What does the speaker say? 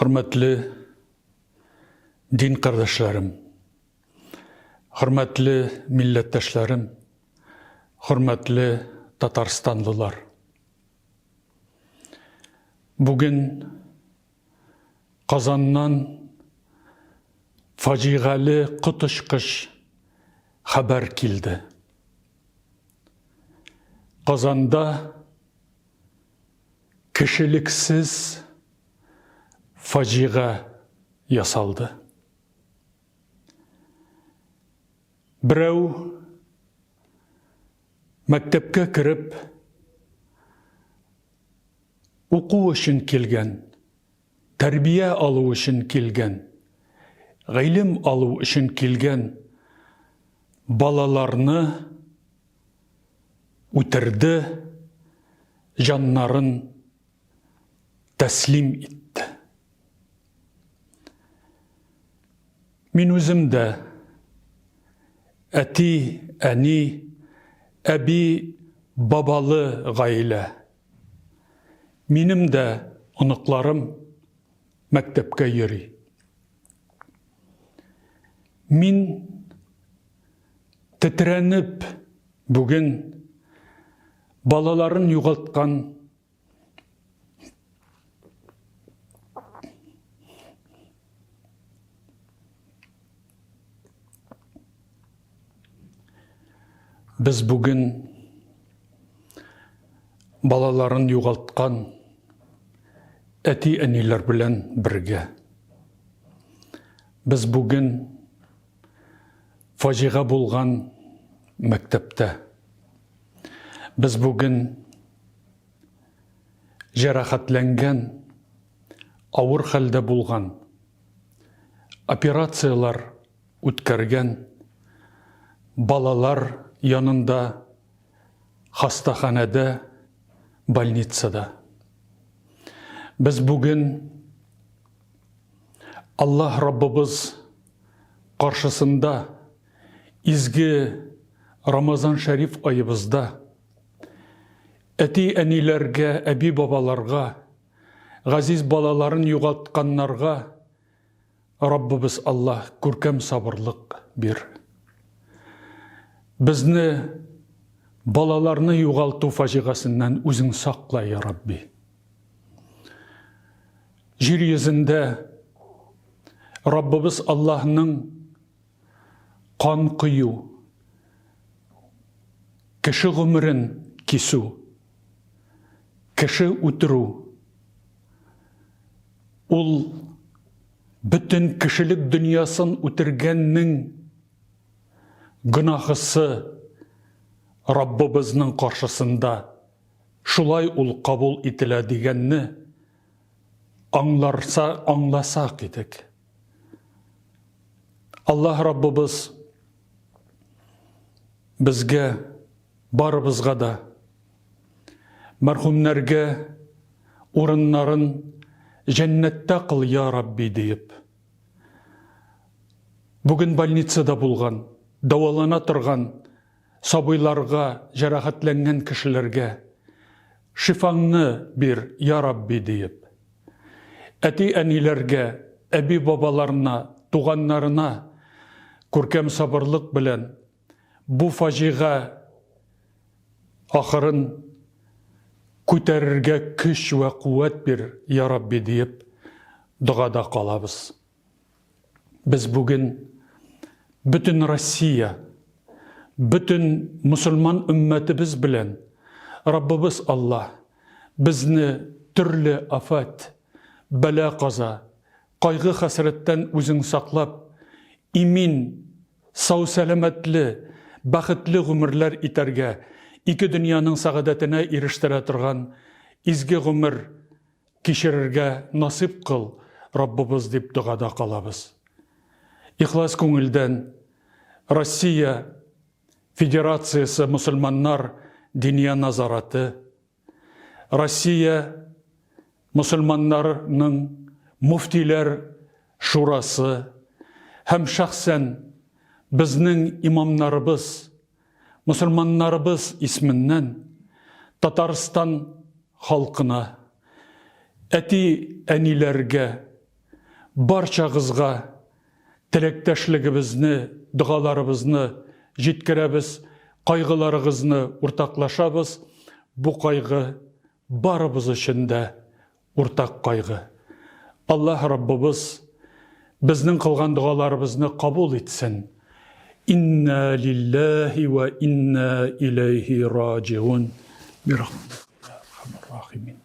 Hürmetli din kardeşlerim, hürmetli milletteşlerim, hürmetli Tatarstanlılar. Bugün Kazan'dan facialı kutuşkış haber kildi. Kazan'da kişiliksiz facia yasaldı. Birey mektepke kirip okuw üçün kelgen, terbiye alıw üçün kelgen, ilim alıw üçün kelgen balalarını öterdi, canların teslim etti. Min özüm de eti, ani, ebi, babalı gaile. Minim de onuklarım mektepke yeri. Min titrenip bugün balaların yugaltkan biz bugün balaların yugaltkan eti eniler bilen birge. Biz bugün facia bulgan mektepte. Biz bugün jerahatlengen, ağır halde bulgan, operatsiyalar ütkärgen balalar yanında, hastahanede, больницада. Biz bugün Allah Rabbimiz karşısında izgi Ramazan Şerif ayımızda eti enilerge, ebi babalarga, gaziz balaların yugaltkanlarga Rabbimiz Allah görkem sabırlık bir. Bizni balalarını yugaltı faciasından özün sakla ya Rabbi. Jir yüzünde Rabbimiz Allah'ın kan kıyı, kişi ömrün kisu, kişi ütürü, ol bütün kişilik dünyasını ütürgennin günahısı Rabbimizin karşısında şulay ul kabul etile digenni anlasak idik. Allah Rabbimiz bizge barımızga da merhumlerge orunların cennette kıl ya Rabbi deyip bugün больницада bulgan, davalana turgan sabıylarga, jerahatlengen kişilerge şifanı bir ya Rabbi deyip eti enilerge, ebi babalarına, tuğanlarına görkem sabırlık bilen bu facia ahırın köterirge güç ve kuvvet bir ya Rabbi deyip duada kalabız. Biz bugün bütün Rusya, bütün Müslüman ümmetimiz bilen Rabbimiz Allah bizni türlü afet, bela kaza, kaygı hasretten özün saklap, imin, sağ selametli, baxitli ömürler iterge, iki dünyanın saadetine eriştire turgan, izgi ömür kişirirge nasip kıl Rabbimiz deyip duada kalabız. İhlas köngülden Rusya Federasyası Müslümanlar Dünya Nazaratı, Rusya Müslümanlarının Muftiler Şurası hem şahsen bizning imamlarımız мұсылманнарыбыз исменнән Татарстан халқына, әти әниләргә, барчагызга теләктәшлегебезне, дугаларыбызны җиткерәбез, кайгыларыгызны уртаклашабыз. Бу кайгы барыбыз өчен дә уртак кайгы. Аллаһ Раббыбыз безнең кылган дугаларыбызны кабул итсен. Инна лиллаһи ва инна илейһи раҗиун. Бирахматикә я архамар рахимин.